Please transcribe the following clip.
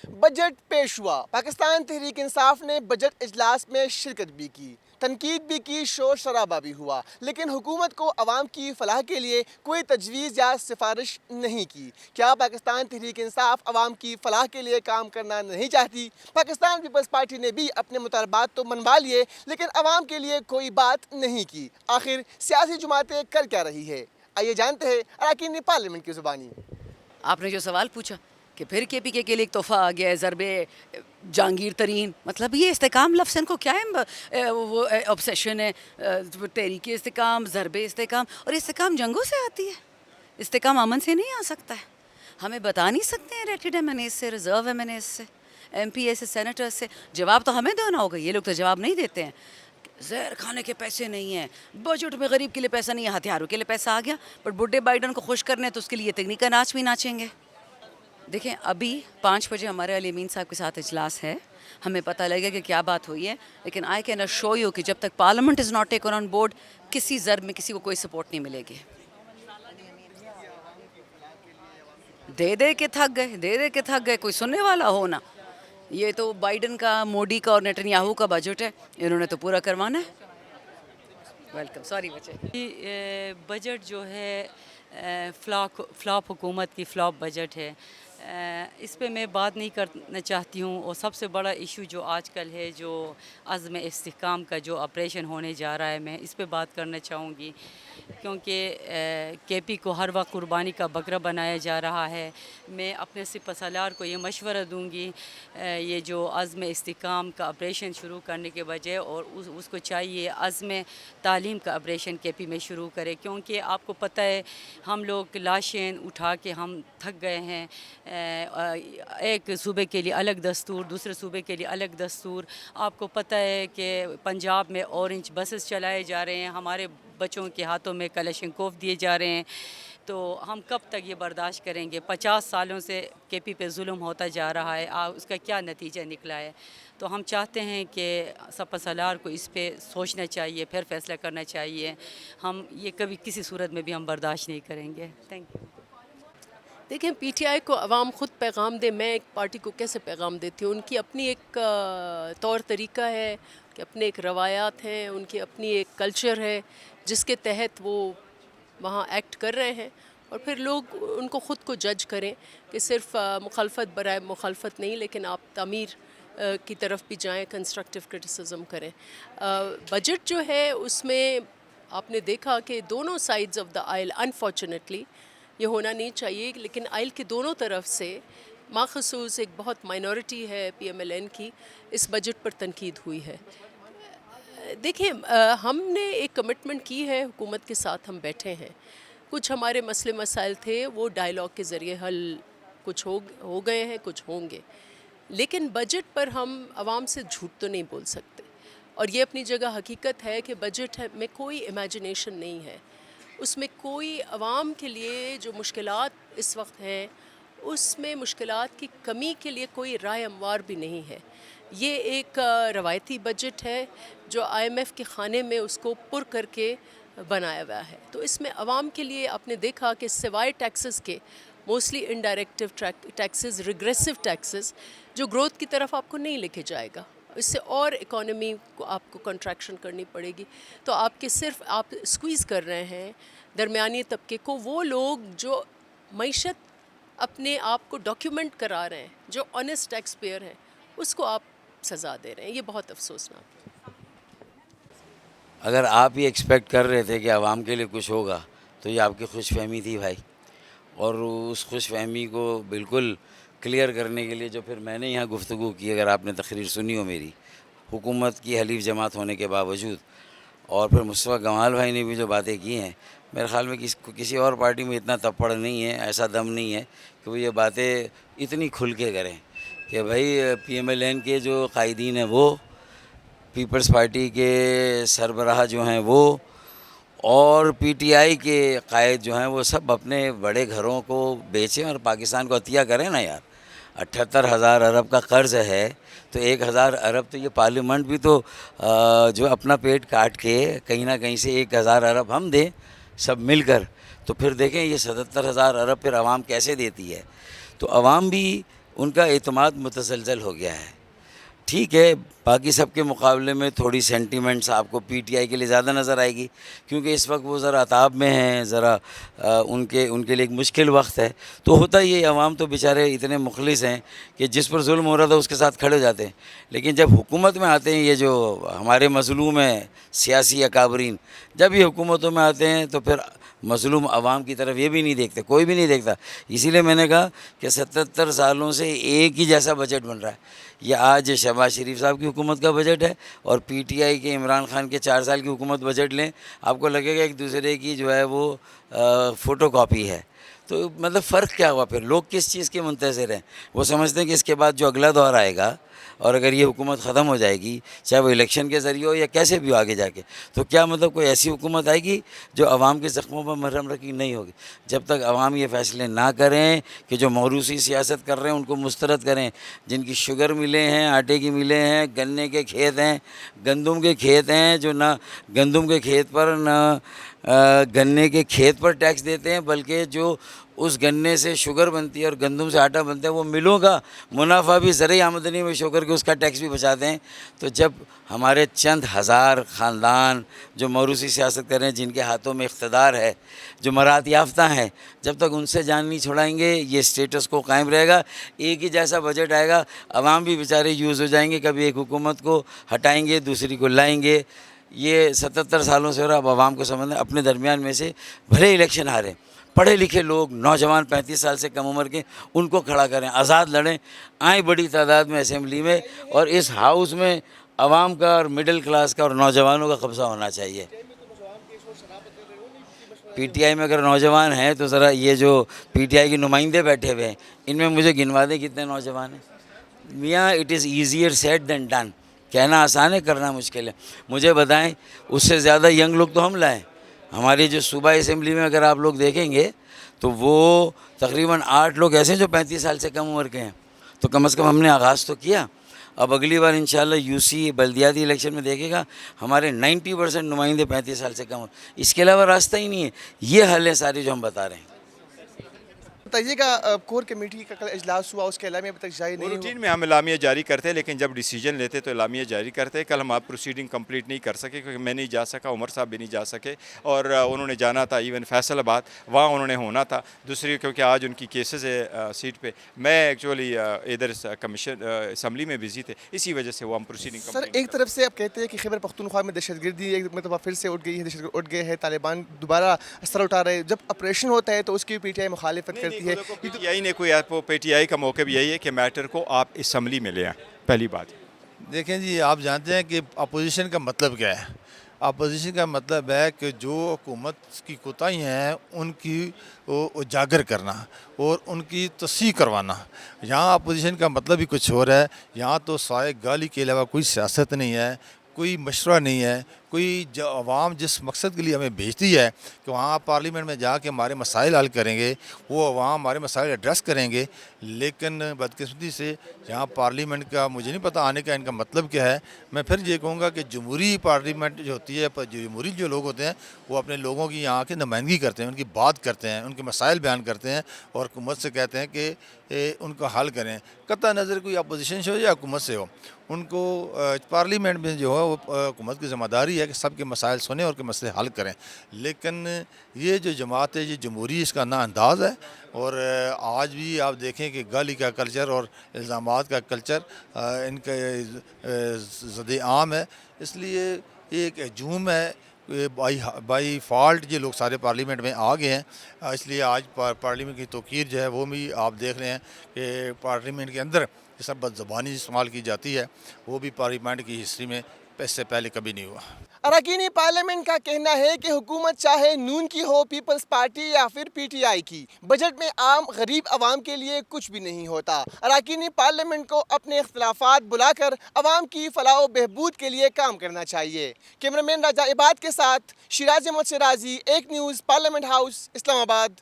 Budget پیش ہوا۔ پاکستان تحریک انصاف نے بجٹ اجلاس میں شرکت بھی کی، تنقید بھی کی، شور شرابہ بھی ہوا، لیکن حکومت کو عوام کی فلاح کے لیے کوئی تجویز یا سفارش نہیں کی۔ کیا پاکستان تحریک انصاف عوام کی فلاح کے لیے کام کرنا نہیں چاہتی؟ پاکستان پیپلز پارٹی نے بھی اپنے مطالبات تو منوا لیے، لیکن عوام کے لیے کوئی بات نہیں کی۔ آخر سیاسی جماعتیں کر کیا رہی ہے؟ آئیے جانتے ہیں اراکین پارلیمنٹ کی زبانی۔ آپ نے جو سوال پوچھا کہ پھر کے پی کے لیے ایک تحفہ آ گیا ہے ضرب جہانگیر ترین، مطلب یہ استحکام لفظ ان کو کیا ہے، وہ obsession ہے، تحریک استحکام، ضرب استحکام، اور استحکام جنگوں سے آتی ہے، استحکام امن سے نہیں آ سکتا ہے۔ ہمیں بتا نہیں سکتے ہیں ریٹڈ ایم این اے سے، ریزرو ایم این اے سے، ایم پی اے سے، سینیٹر سے، جواب تو ہمیں دینا ہوگا، یہ لوگ تو جواب نہیں دیتے ہیں۔ زہر کھانے کے پیسے نہیں ہیں، بجٹ میں غریب کے لیے پیسہ نہیں ہے، ہتھیاروں کے لیے پیسہ آ گیا، پر بڈھے بائیڈن کو خوش کرنے تو اس کے لیے تکنیک کا ناچ بھی ناچیں گے۔ دیکھیں ابھی 5 بجے ہمارے علی امین صاحب کے ساتھ اجلاس ہے، ہمیں پتہ لگے گا کہ کیا بات ہوئی ہے، لیکن آئی کین اشور یو کہ جب تک parliament is not taken on board کسی ضرب میں کسی کو کوئی سپورٹ نہیں ملے گی۔ دے کے تھک گئے، کوئی سننے والا ہو نا۔ یہ تو بائیڈن کا، مودی کا اور نیتنیاہو کا بجٹ ہے، انہوں نے تو پورا کروانا ہے۔ ویلکم، سوری بچے۔ بجٹ جو ہے فلاپ حکومت کی فلاپ بجٹ ہے، اس پہ میں بات نہیں کرنا چاہتی ہوں، اور سب سے بڑا ایشو جو آج کل ہے، جو عزم استحکام کا جو آپریشن ہونے جا رہا ہے، میں اس پہ بات کرنا چاہوں گی، کیونکہ کے پی کو ہر وقت قربانی کا بکرا بنایا جا رہا ہے۔ میں اپنے سپہ سالار کو یہ مشورہ دوں گی، یہ جو عزم استحکام کا آپریشن شروع کرنے کے بجائے، اور اس کو چاہیے عزم تعلیم کا آپریشن کے پی میں شروع کرے، کیونکہ آپ کو پتہ ہے ہم لوگ لاشیں اٹھا کے ہم تھک گئے ہیں۔ ایک صوبے کے لیے الگ دستور، دوسرے صوبے کے لیے الگ دستور۔ آپ کو پتہ ہے کہ پنجاب میں اورنج بسز چلائے جا رہے ہیں، ہمارے بچوں کے ہاتھوں میں کلاشنکوف دیے جا رہے ہیں، تو ہم کب تک یہ برداشت کریں گے؟ 50 سالوں سے کے پی پہ ظلم ہوتا جا رہا ہے، اس کا کیا نتیجہ نکلا ہے؟ تو ہم چاہتے ہیں کہ سپہ سالار کو اس پہ سوچنا چاہیے، پھر فیصلہ کرنا چاہیے۔ ہم یہ کبھی کسی صورت میں بھی ہم برداشت نہیں کریں گے۔ Thank you. دیکھیں، پی ٹی آئی کو عوام خود پیغام دے، میں ایک پارٹی کو کیسے پیغام دیتی ہوں؟ ان کی اپنی ایک طور طریقہ ہے، کہ اپنے ایک روایات ہیں، ان کی اپنی ایک کلچر ہے جس کے تحت وہ وہاں ایکٹ کر رہے ہیں، اور پھر لوگ ان کو خود کو جج کریں کہ صرف مخالفت برائے مخالفت نہیں، لیکن آپ تعمیر کی طرف بھی جائیں، کنسٹرکٹیو کرٹیسزم کریں۔ بجٹ جو ہے اس میں آپ نے دیکھا کہ دونوں sides of the oil, unfortunately یہ ہونا نہیں چاہیے، لیکن آئل کے دونوں طرف سے ماخصوص ایک بہت مائنورٹی ہے پی ایم ایل این کی، اس بجٹ پر تنقید ہوئی ہے۔ دیکھیں، ہم نے ایک کمٹمنٹ کی ہے، حکومت کے ساتھ ہم بیٹھے ہیں، کچھ ہمارے مسئلے مسائل تھے وہ ڈائیلاگ کے ذریعے حل کچھ ہو گئے ہیں، کچھ ہوں گے، لیکن بجٹ پر ہم عوام سے جھوٹ تو نہیں بول سکتے، اور یہ اپنی جگہ حقیقت ہے کہ بجٹ میں کوئی امیجنیشن نہیں ہے، اس میں کوئی عوام کے لیے جو مشکلات اس وقت ہیں، اس میں مشکلات کی کمی کے لیے کوئی رائے ہموار بھی نہیں ہے۔ یہ ایک روایتی بجٹ ہے جو آئی ایم ایف کے خانے میں اس کو پر کر کے بنایا ہوا ہے، تو اس میں عوام کے لیے آپ نے دیکھا کہ سوائے ٹیکسز کے، موسٹلی انڈائریکٹو ٹیکسز، ریگریسو ٹیکسز، جو گروتھ کی طرف آپ کو نہیں لے کے جائے گا، اس سے اور اکانومی کو آپ کو کنٹریکشن کرنی پڑے گی، تو آپ کے صرف آپ اسکویز کر رہے ہیں درمیانی طبقے کو، وہ لوگ جو معیشت اپنے آپ کو ڈاکیومنٹ کرا رہے ہیں، جو آنیسٹ ٹیکس پیئر ہیں، اس کو آپ سزا دے رہے ہیں، یہ بہت افسوسناک ہے۔ اگر آپ یہ ایکسپیکٹ کر رہے تھے کہ عوام کے لیے کچھ ہوگا تو یہ آپ کی خوش فہمی تھی بھائی، اور اس خوش فہمی کو بالکل کلیئر کرنے کے لیے جو پھر میں نے یہاں گفتگو کی، اگر آپ نے تقریر سنی ہو میری، حکومت کی حلیف جماعت ہونے کے باوجود، اور پھر مصطفیٰ کمال بھائی نے بھی جو باتیں کی ہیں، میرے خیال میں کسی اور پارٹی میں اتنا تپڑ نہیں ہے، ایسا دم نہیں ہے کہ وہ یہ باتیں اتنی کھل کے کریں کہ بھائی پی ایم ایل این کے جو قائدین ہیں وہ، پیپلز پارٹی کے سربراہ جو ہیں وہ، اور پی ٹی آئی کے قائد جو ہیں وہ سب اپنے بڑے گھروں کو بیچیں اور پاکستان کو عطیہ کریں نا یار۔ 78,000 ارب کا قرض ہے، تو 1,000 ارب تو یہ پارلیمنٹ بھی تو جو اپنا پیٹ کاٹ کے کہیں نہ کہیں سے 1,000 ارب ہم دیں سب مل کر، تو پھر دیکھیں یہ 77,000 ارب پھر عوام کیسے دیتی ہے۔ تو عوام بھی ان کا اعتماد متزلزل ہو گیا ہے. ٹھیک ہے، باقی سب کے مقابلے میں تھوڑی سینٹیمنٹس آپ کو پی ٹی آئی کے لیے زیادہ نظر آئے گی، کیونکہ اس وقت وہ ذرا عطاب میں ہیں، ذرا ان کے لیے ایک مشکل وقت ہے. تو ہوتا یہ عوام تو بیچارے اتنے مخلص ہیں کہ جس پر ظلم ہو رہا تھا اس کے ساتھ کھڑے ہو جاتے ہیں. لیکن جب حکومت میں آتے ہیں یہ جو ہمارے مظلوم ہیں سیاسی اکابرین، جب یہ حکومتوں میں آتے ہیں تو پھر مظلوم عوام کی طرف یہ بھی نہیں دیکھتے، کوئی بھی نہیں دیکھتا. اسی لیے میں نے کہا کہ 77 سالوں سے ایک ہی جیسا بجٹ بن رہا ہے. یہ آج شہباز شریف صاحب کی حکومت کا بجٹ ہے اور پی ٹی آئی کے عمران خان کے 4 سال کی حکومت بجٹ لیں، آپ کو لگے گا ایک دوسرے کی جو ہے وہ فوٹو کاپی ہے. تو مطلب فرق کیا ہوا؟ پھر لوگ کس چیز کے منتظر ہیں؟ وہ سمجھتے ہیں کہ اس کے بعد جو اگلا دور آئے گا اور اگر یہ حکومت ختم ہو جائے گی، چاہے وہ الیکشن کے ذریعے ہو یا کیسے بھی ہو آگے جا کے، تو کیا مطلب کوئی ایسی حکومت آئے گی جو عوام کے زخموں پر مرہم رکھی نہیں ہوگی. جب تک عوام یہ فیصلے نہ کریں کہ جو موروثی سیاست کر رہے ہیں ان کو مسترد کریں، جن کی شوگر ملیں ہیں، آٹے کی ملیں ہیں، گنے کے کھیت ہیں، گندم کے کھیت ہیں، جو نہ گندم کے کھیت پر نہ گنے کے کھیت پر ٹیکس دیتے ہیں، بلکہ جو اس گنے سے شوگر بنتی ہے اور گندم سے آٹا بنتا ہے وہ ملوں کا منافع بھی زرعی آمدنی میں شو کر کے اس کا ٹیکس بھی بچاتے ہیں. تو جب ہمارے چند ہزار خاندان جو موروثی سیاست کر رہے ہیں، جن کے ہاتھوں میں اقتدار ہے، جو مراد یافتہ ہیں، جب تک ان سے جان نہیں چھڑائیں گے یہ اسٹیٹس کو قائم رہے گا. ایک ہی جیسا بجٹ آئے گا، عوام بھی بیچارے یوز ہو جائیں گے، کبھی ایک حکومت کو ہٹائیں گے دوسری کو لائیں گے. یہ 77 سالوں سے ہو رہا. اب عوام کو سمجھنا اپنے درمیان میں سے بھلے الیکشن ہارے، پڑھے لکھے لوگ، نوجوان 35 سال سے کم عمر کے، ان کو کھڑا کریں، آزاد لڑیں، آئیں بڑی تعداد میں اسمبلی میں، اور اس ہاؤس میں عوام کا اور مڈل کلاس کا اور نوجوانوں کا قبضہ ہونا چاہیے. پی ٹی آئی میں اگر نوجوان ہیں تو ذرا یہ جو پی ٹی آئی کے نمائندے بیٹھے ہوئے ہیں ان میں مجھے گنوا دیں کتنے نوجوان ہیں. میاں it is easier said than done. کہنا آسان ہے، کرنا مشکل ہے. مجھے بتائیں اس سے زیادہ ینگ لوگ تو ہم لائیں. ہماری جو صوبائی اسمبلی میں اگر آپ لوگ دیکھیں گے تو وہ تقریباً 8 لوگ ایسے ہیں جو 35 سال سے کم عمر کے ہیں. تو کم از کم ہم نے آغاز تو کیا. اب اگلی بار انشاءاللہ یو سی بلدیاتی الیکشن میں دیکھے گا ہمارے 90% نمائندے 35 سال سے کم عمر. اس کے علاوہ راستہ ہی نہیں ہے. یہ حل ہے ساری جو ہم بتا رہے ہیں. بتائیے گا کور کمیٹی کا کل اجلاس ہوا، اس کے اعلامیہ ابھی تک جاری نہیں ہوا. روٹین میں ہم اعلامیہ جاری کرتے ہیں، لیکن جب ڈیسیجن لیتے تو اعلامیہ جاری کرتے ہیں. کل ہم آپ پروسیڈنگ کمپلیٹ نہیں کر سکے کیونکہ میں نہیں جا سکا، عمر صاحب بھی نہیں جا سکے، اور انہوں نے جانا تھا ایون فیصل آباد، وہاں انہوں نے ہونا تھا. دوسری کیونکہ آج ان کی کیسز ہے سیٹ پہ. میں ایکچولی ادھر کمیشن اسمبلی میں بزی تھے، اسی وجہ سے وہ ہم پروسیڈنگ سر ایک طرف سے آپ کہتے ہیں کہ خیبر پختونخوا میں دہشت گردی ایک مرتبہ پھر سے اٹھ گئی ہے، دہشت گرد اٹھ گئے ہیں، طالبان دوبارہ سر اٹھا رہے ہیں. جب آپریشن ہوتا ہے تو اس کی پی ٹی آئی مخالفت کرتی ہے. پی ٹی آئی نے کوئی پی ٹی آئی کا موقع بھی یہی ہے کہ میٹر کو آپ اسمبلی میں لے آئیں. پہلی بات دیکھیں جی، آپ جانتے ہیں کہ اپوزیشن کا مطلب کیا ہے. اپوزیشن کا مطلب ہے کہ جو حکومت کی کوتاہیاں ہیں ان کی اجاگر کرنا اور ان کی تصحیح کروانا. یہاں اپوزیشن کا مطلب ہی کچھ اور ہے. یہاں تو سائے گالی کے علاوہ کوئی سیاست نہیں ہے، کوئی مشورہ نہیں ہے. کوئی عوام جس مقصد کے لیے ہمیں بھیجتی ہے کہ وہاں پارلیمنٹ میں جا کے ہمارے مسائل حل کریں گے، وہ عوام ہمارے مسائل ایڈریس کریں گے. لیکن بدقسمتی سے یہاں پارلیمنٹ کا مجھے نہیں پتہ آنے کا ان کا مطلب کیا ہے. میں پھر یہ کہوں گا کہ جمہوری پارلیمنٹ جو ہوتی ہے، جمہوری جو لوگ ہوتے ہیں وہ اپنے لوگوں کی یہاں کی نمائندگی کرتے ہیں، ان کی بات کرتے ہیں، ان کے مسائل بیان کرتے ہیں اور حکومت سے کہتے ہیں کہ ان کا حل کریں. قطع نظر کوئی اپوزیشن سے ہو یا حکومت سے ہو، ان کو پارلیمنٹ میں جو ہے وہ حکومت کی ذمہ داری ہے کہ سب کے مسائل سنیں اور کے مسئلے حل کریں. لیکن یہ جو جماعت ہے یہ جمہوری اس کا نا انداز ہے. اور آج بھی آپ دیکھیں کہ گالی کا کلچر اور الزامات کا کلچر ان کے زد عام ہے. اس لیے ایک ہجوم ہے، بائی فالٹ یہ لوگ سارے پارلیمنٹ میں آ گئے ہیں. اس لیے آج پارلیمنٹ کی توقیر جو ہے وہ بھی آپ دیکھ رہے ہیں کہ پارلیمنٹ کے اندر یہ سب بد زبانی استعمال کی جاتی ہے، وہ بھی پارلیمنٹ کی ہسٹری میں اس سے پہلے کبھی نہیں ہوا. اراکین پارلیمنٹ کا کہنا ہے کہ حکومت چاہے نون کی ہو، پیپلز پارٹی یا پھر پی ٹی آئی کی، بجٹ میں عام غریب عوام کے لیے کچھ بھی نہیں ہوتا. اراکین پارلیمنٹ کو اپنے اختلافات بلا کر عوام کی فلاح و بہبود کے لیے کام کرنا چاہیے. کیمرہ مین راجہ عباد کے ساتھ شیراز احمد شیرازی، ایک نیوز، پارلیمنٹ ہاؤس، اسلام آباد.